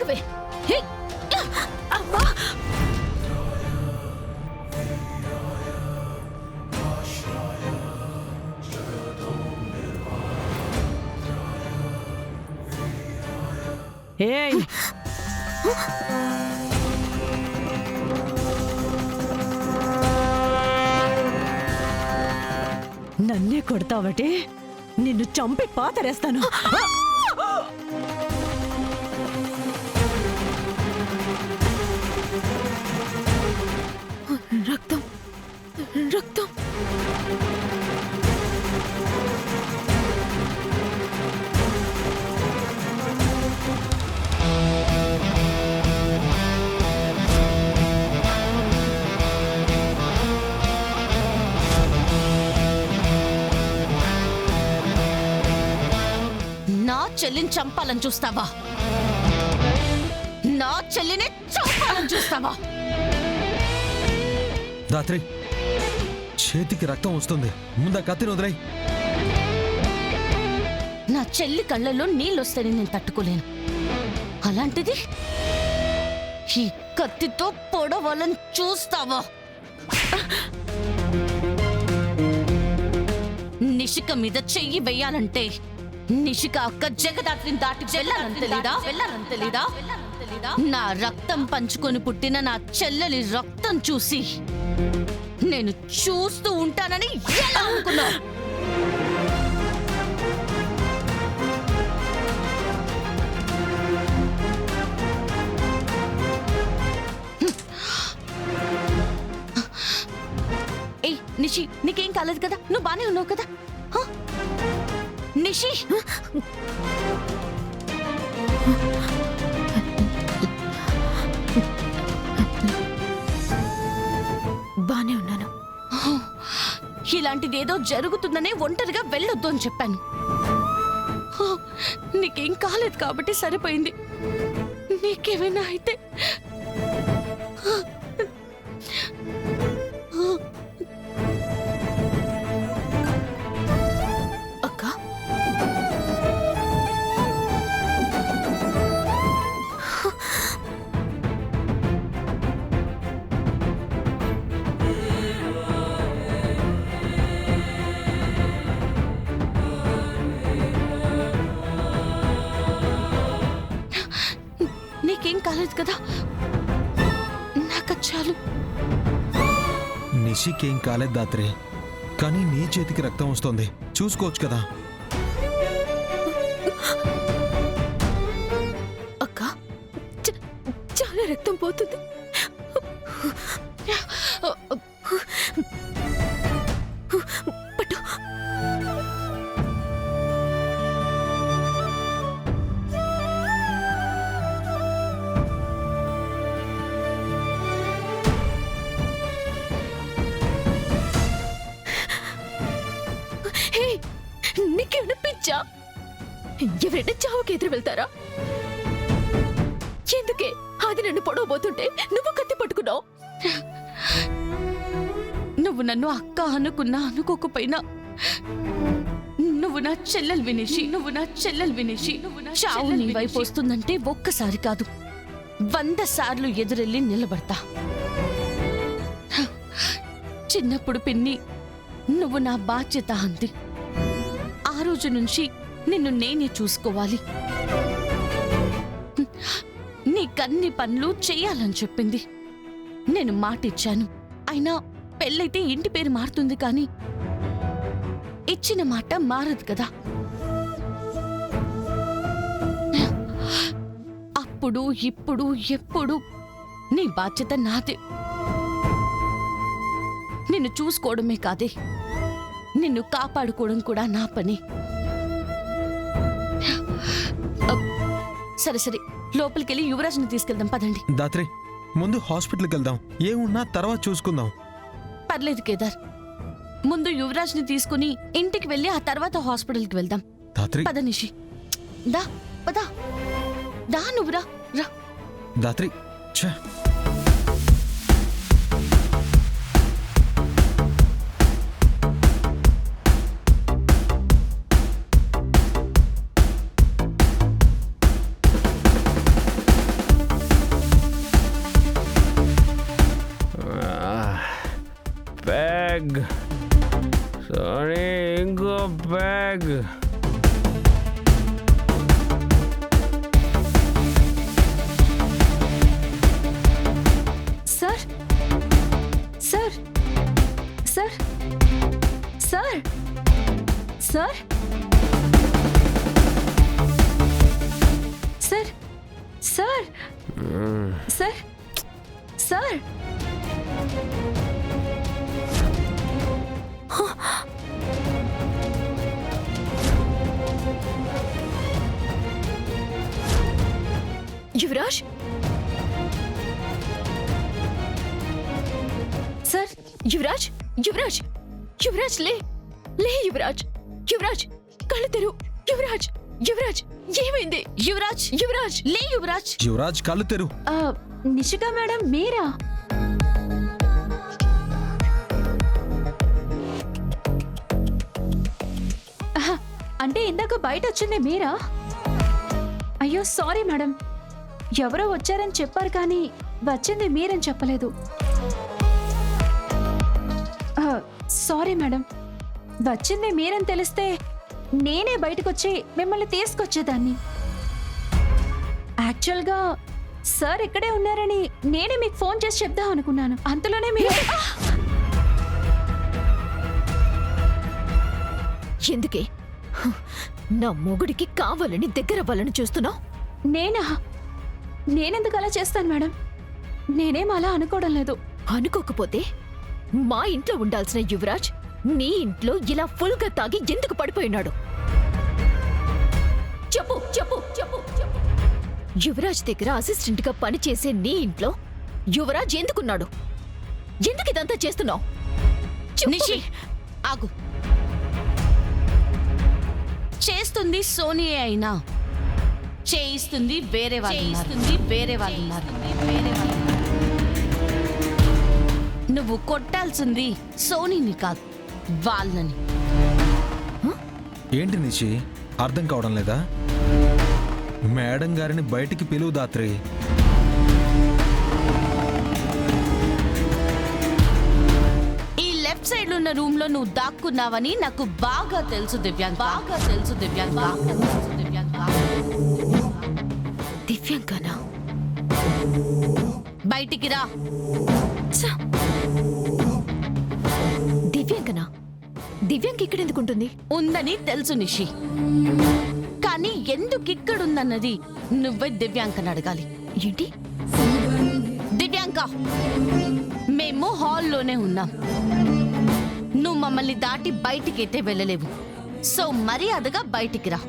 ఆపవే. అమ్మా ఏయ్ నన్నే కొడతావటే, నిన్ను చంపి పాతరేస్తాను. రక్తం రక్తం. నా చెల్లిని చంపాలని చూస్తావా? నా చెల్లిని చంపాలని చూస్తావా? దాత్రి, చేతికి రక్తం వస్తుంది, ముందా కత్తిని వదిలేయ్. నా చెల్లి కళ్ళల్లో నీళ్ళొస్తాయని నేను తట్టుకోలేను. అలాంటిది ఈ కత్తితో పొడవాలని చూస్తావా? నిషిక మీద చెయ్యి వెయ్యాలంటే నిషిక అక్క జగదాత్రిని దాటి వెళ్ళాలని తెలీదా? నా రక్తం పంచుకొని పుట్టిన నా చెల్లెలి రక్తం చూసి నేను చూస్తూ ఉంటానని ఎలా అనుకున్నా? ఏ నిషి, నీకేం కాలేదు కదా? నువ్వు బానే ఉన్నావు కదా? నిషి, బానే ఉన్నాను. ఇలాంటిదేదో జరుగుతుందనే ఒంటరిగా వెళ్ళొద్దు అని చెప్పాను. నీకేం కాలేదు కాబట్టి సరిపోయింది. నీకేమైనా అయితే అక్క నీకేం కాలేదు కదా? నాకు చాలు. నిషికేం కాలేదు దాత్రి, కానీ నీ చేతికి రక్తం వస్తుంది, చూసుకోవచ్చు కదా. అక్క చాలా రక్తం పోతుంది. పట్టు. నీకేమైనా పిచ్చా? ఎవరైనా చావుకి ఎదురు వెళ్తారా? ఎందుకే అది నన్ను పొడవబోతుంటే నువ్వు కత్తి పట్టుకున్నావు? నువ్వు నన్ను అక్క అనుకున్నా అనుకోకపోయినా నువ్వు నా చెల్లెలు వినేసి చావు నీ వైపు వస్తుందంటే ఒక్కసారి కాదు 100 సార్లు ఎదురెళ్ళి నిలబడతా. చిన్నప్పుడు పిన్ని నువ్వు నా బాధ్యత అంది. ఆ రోజు నుంచి నిన్ను నేనే చూసుకోవాలి, నీకన్ని పనులు చెయ్యాలని చెప్పింది. నేను మాట ఇచ్చాను. అయినా పెళ్ళైతే ఇంటి పేరు మారుతుంది కానీ ఇచ్చిన మాట మారదు కదా. అప్పుడు ఇప్పుడు ఎప్పుడు నీ బాధ్యత నాదే. నిన్ను చూసుకోవడమే కాదే, నిన్ను కాపాడుకోవడం కూడా నా పని. సరే సరే, లోపలికెళ్ళి యువరాజ్ని తీసుకెళ్దాం పదండి. దాత్రి, ముందు హాస్పిటల్కి వెళ్దాం, ఏమున్నా తర్వాత చూసుకుందాం. పర్లేదు కేదార్, ముందు యువరాజ్ని తీసుకుని ఇంటికి వెళ్ళి ఆ తర్వాత హాస్పిటల్కి వెళ్దాం. దాత్రి, పద నిషి, దా పదా, దా నువ్వురా రా. దాత్రి, ఛ. బ్యాగ్ సోనీ ఇంకో bag. Sir sir sir sir sir sir sir sir sir Yuvraj sir Yuvraj Yuvraj Yuvraj లే లే యువరాజ్ యువరాజ్ కళ్ళు తెరు యువరాజ్ యువరాజ్ ఏమైంది యువరాజ్ యువరాజ్ లే యువరాజ్. యువరాజ్ కళ్ళు తెరు. నిషిక మేడం మీరా అంటే ఇందాక బయట వచ్చింది మీరా? అయ్యో సారీ మేడం, ఎవరో వచ్చారని చెప్పారు కానీ వచ్చింది మీరని చెప్పలేదు. సారీ మేడం, వచ్చింది మీరని తెలిస్తే నేనే బయటకు వచ్చి మిమ్మల్ని తీసుకొచ్చేదాన్ని. యాక్చువల్గా సార్ ఇక్కడే ఉన్నారని నేనే మీకు ఫోన్ చేసి చెప్దాం అనుకున్నాను. అంతలోనే మీరు ఎందుకే నా మొగుడికి కావాలని దగ్గర వాళ్ళని చూస్తున్నావు? నేనా? నేనెందుకు అలా చేస్తాను మేడం? నేనేం అలా అనుకోవడం లేదు. అనుకోకపోతే మా ఇంట్లో ఉండాల్సిన యువరాజ్ నీ ఇంట్లో ఇలా ఫుల్గా తాగి ఎందుకు పడిపోయినాడు? చెప్పు చెప్పు చెప్పు చెప్పు. యువరాజ్ దగ్గర అసిస్టెంట్ గా పనిచేసే నీ ఇంట్లో యువరాజ్ ఎందుకున్నాడు? ఎందుకు ఇదంతా చేస్తున్నావు? నిషి ఆగు. చేస్తుంది సోనియే అయినా చేయిస్తుంది వేరే వాళ్ళు ఉన్నారు. నువ్వు కొట్టాల్సింది సోనీని కాదు, వాళ్ళని. ఏంటి నిషి, అర్థం కావడం లేదా? మేడం గారిని బయటికి పిలువు దాత్రి. ఈ లెఫ్ట్ సైడ్ ఉన్న రూమ్ లో నువ్వు దాక్కున్నావని నాకు బాగా తెలుసు దివ్యాంగ్. దివ్యాంకనా? బయటికి రా. దివ్యాంకనా? దివ్యాంక ఇక్కడ ఎందుకుంటుంది? ఉందని తెలుసు నిషి, కానీ ఎందుకు ఇక్కడుందన్నది నువ్వే దివ్యాంకని అడగాలి. ఏంటి? దివ్యాంక, మేము హాల్లోనే ఉన్నాం. నువ్వు మమ్మల్ని దాటి బయటికైతే వెళ్ళలేవు. సో మర్యాదగా బయటికి రా.